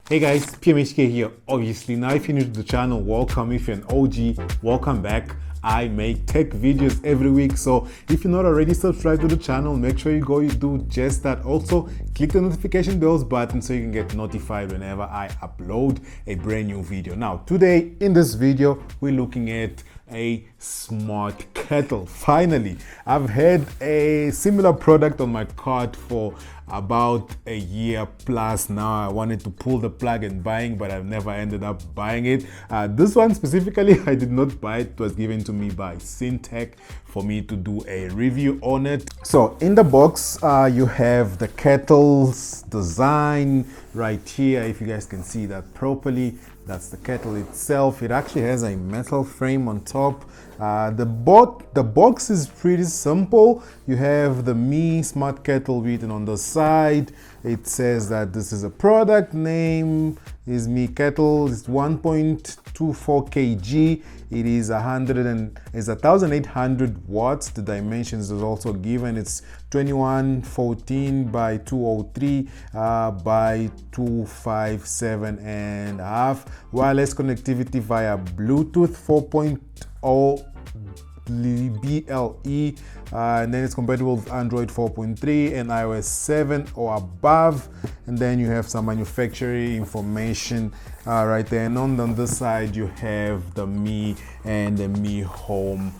Hey guys, PMHK here, obviously. Now if you're new to the channel, welcome. If you're an OG, welcome back. I make tech videos every week, so if you're not already subscribed to the channel, make sure you do just that. Also, click the notification bells button so you can get notified whenever I upload a brand new video. Now, today in this video, we're looking at a smart kettle. Finally, I've had a similar product on my cart for about a year plus now. I wanted to pull the plug and buying, but I've never ended up buying it. This one specifically, I did not buy it. It was given to me by Syntech for me to do a review on it. So in the box, you have the kettle's design right here. If you guys can see that properly, that's the kettle itself. It actually has a metal frame on top. The box is pretty simple. You have the Mi Smart Kettle written on the side. It says that this is a product name, is Mi Kettle. It's 1.24 kg. It is 1,800 watts. The dimensions is also given. It's 2114 by 203 by 257 and a half. Wireless connectivity via Bluetooth 4.0 BLE, and then it's compatible with Android 4.3 and iOS 7 or above. And then you have some manufacturing information right there, and on this side you have the Mi and the Mi Home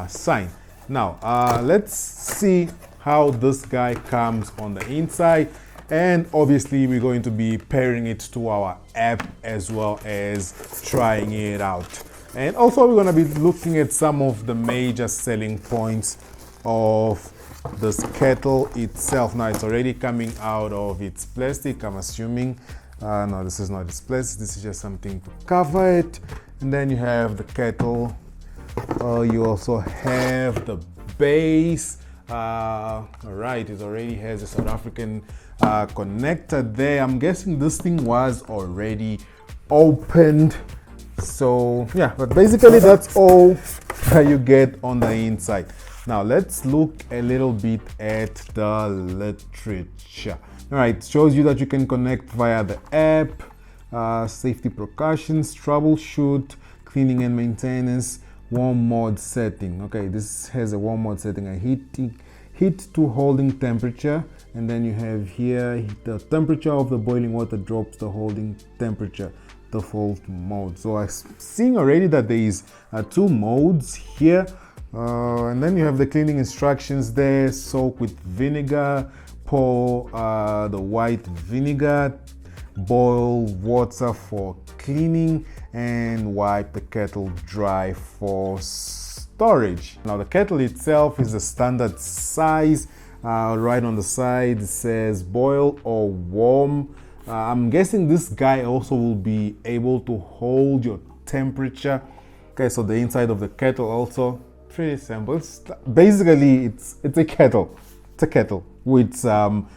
sign. Now let's see how this guy comes on the inside, and obviously we're going to be pairing it to our app as well as trying it out. And also we're going to be looking at some of the major selling points of this kettle itself. Now it's already coming out of its plastic, I'm assuming. No, this is not its plastic, this is just something to cover it. And then you have the kettle. You also have the base. All right, it already has a South African connector there. I'm guessing this thing was already opened. So yeah, but basically that's all that you get on the inside. Now let's look a little bit at the literature. All right, it shows you that you can connect via the app, safety precautions, troubleshoot, cleaning and maintenance, warm mode setting. Okay, this has a warm mode setting, a heat to holding temperature, and then you have here the temperature of the boiling water drops the holding temperature, default mode. So I'm seeing already that there is two modes here, and then you have the cleaning instructions there. Soak with vinegar, pour the white vinegar, boil water for cleaning, and wipe the kettle dry for storage. Now the kettle itself is the standard size. Right on the side it says boil or warm. I'm guessing this guy also will be able to hold your temperature. Okay, so the inside of the kettle also pretty simple. Basically it's a kettle. It's a kettle with some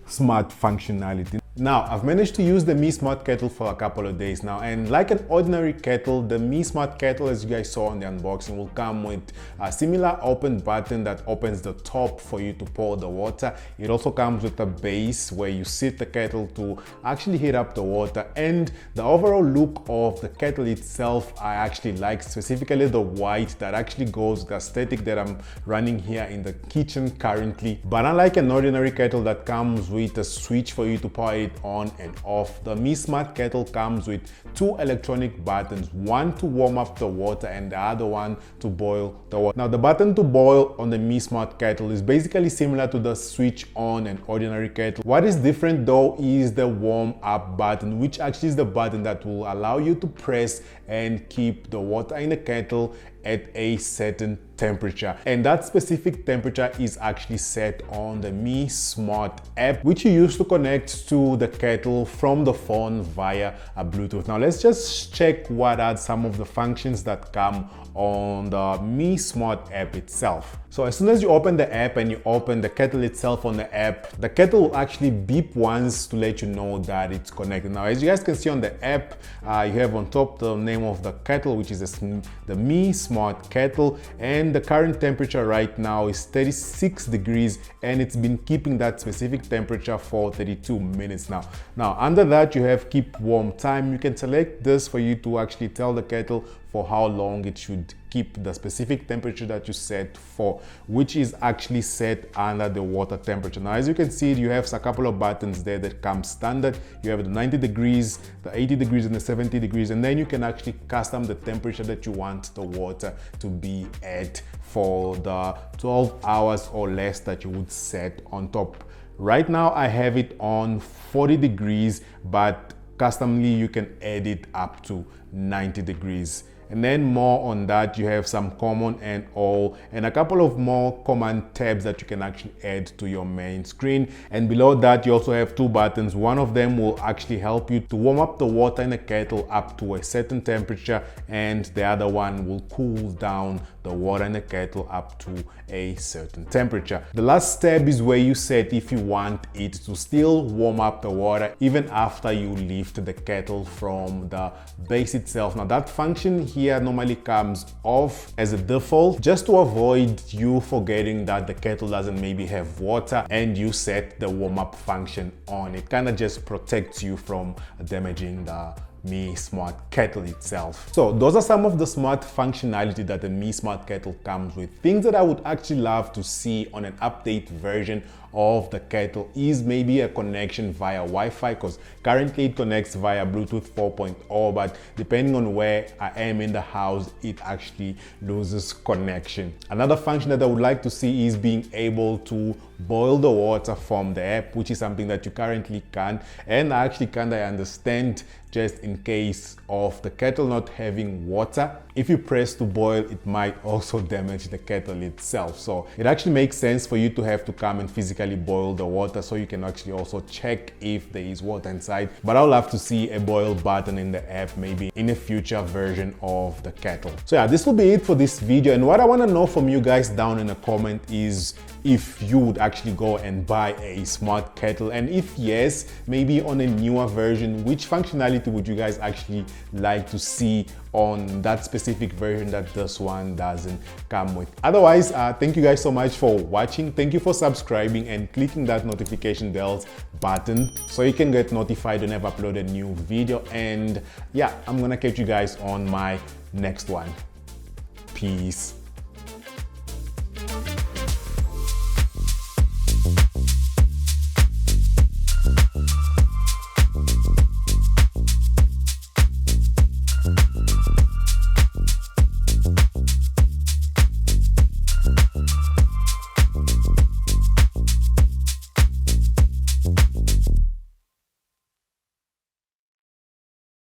smart functionality. Now, I've managed to use the Mi Smart Kettle for a couple of days now, and like an ordinary kettle, the Mi Smart Kettle, as you guys saw in the unboxing, will come with a similar open button that opens the top for you to pour the water. It also comes with a base where you sit the kettle to actually heat up the water, and the overall look of the kettle itself I actually like, specifically the white that actually goes with the aesthetic that I'm running here in the kitchen currently. But unlike an ordinary kettle that comes with a switch for you to pour it on and off, the Mi Smart Kettle comes with two electronic buttons, one to warm up the water and the other one to boil the water. Now the button to boil on the Mi Smart Kettle is basically similar to the switch on an ordinary kettle. What is different though is the warm up button, which actually is the button that will allow you to press and keep the water in the kettle at a certain temperature, and that specific temperature is actually set on the Mi Smart app, which you use to connect to the kettle from the phone via a Bluetooth. Now let's just check what are some of the functions that come on the Mi Smart app itself. So as soon as you open the app and you open the kettle itself on the app, the kettle will actually beep once to let you know that it's connected. Now as you guys can see on the app, you have on top the name of the kettle, which is the Mi Smart Kettle, and and the current temperature right now is 36 degrees, and it's been keeping that specific temperature for 32 minutes now. Now under that, you have keep warm time. You can select this for you to actually tell the kettle for how long it should keep the specific temperature that you set for, which is actually set under the water temperature. Now as you can see, you have a couple of buttons there that come standard. You have the 90 degrees, the 80 degrees, and the 70 degrees, and then you can actually custom the temperature that you want the water to be at for the 12 hours or less that you would set on top. Right now I have it on 40 degrees, but customly you can add it up to 90 degrees. And then more on that, you have some common and all, and a couple of more command tabs that you can actually add to your main screen. And below that, you also have two buttons. One of them will actually help you to warm up the water in the kettle up to a certain temperature, and the other one will cool down the water in the kettle up to a certain temperature. The last tab is where you set if you want it to still warm up the water even after you lift the kettle from the base itself. Now that function here normally comes off as a default, just to avoid you forgetting that the kettle doesn't maybe have water and you set the warm up function on. It kind of just protects you from damaging the Mi Smart Kettle itself. So those are some of the smart functionality that the Mi Smart Kettle comes with. Things that I would actually love to see on an update version of the kettle is maybe a connection via Wi-Fi, because currently it connects via Bluetooth 4.0, but depending on where I am in the house, it actually loses connection. Another function that I would like to see is being able to boil the water from the app, which is something that you currently can't, and I actually kind of understand, just in case of the kettle not having water. If you press to boil, it might also damage the kettle itself. So it actually makes sense for you to have to come and physically boil the water, so you can actually also check if there is water inside. But I'll have to see a boil button in the app maybe in a future version of the kettle. So yeah, this will be it for this video. And what I want to know from you guys down in the comment is if you would actually go and buy a smart kettle, and if yes, maybe on a newer version, which functionality would you guys actually like to see on that specific version that this one doesn't come with. Otherwise, thank you guys so much for watching. Thank you for subscribing and clicking that notification bell button so you can get notified whenever I upload a new video. And yeah, I'm gonna catch you guys on my next one. Peace.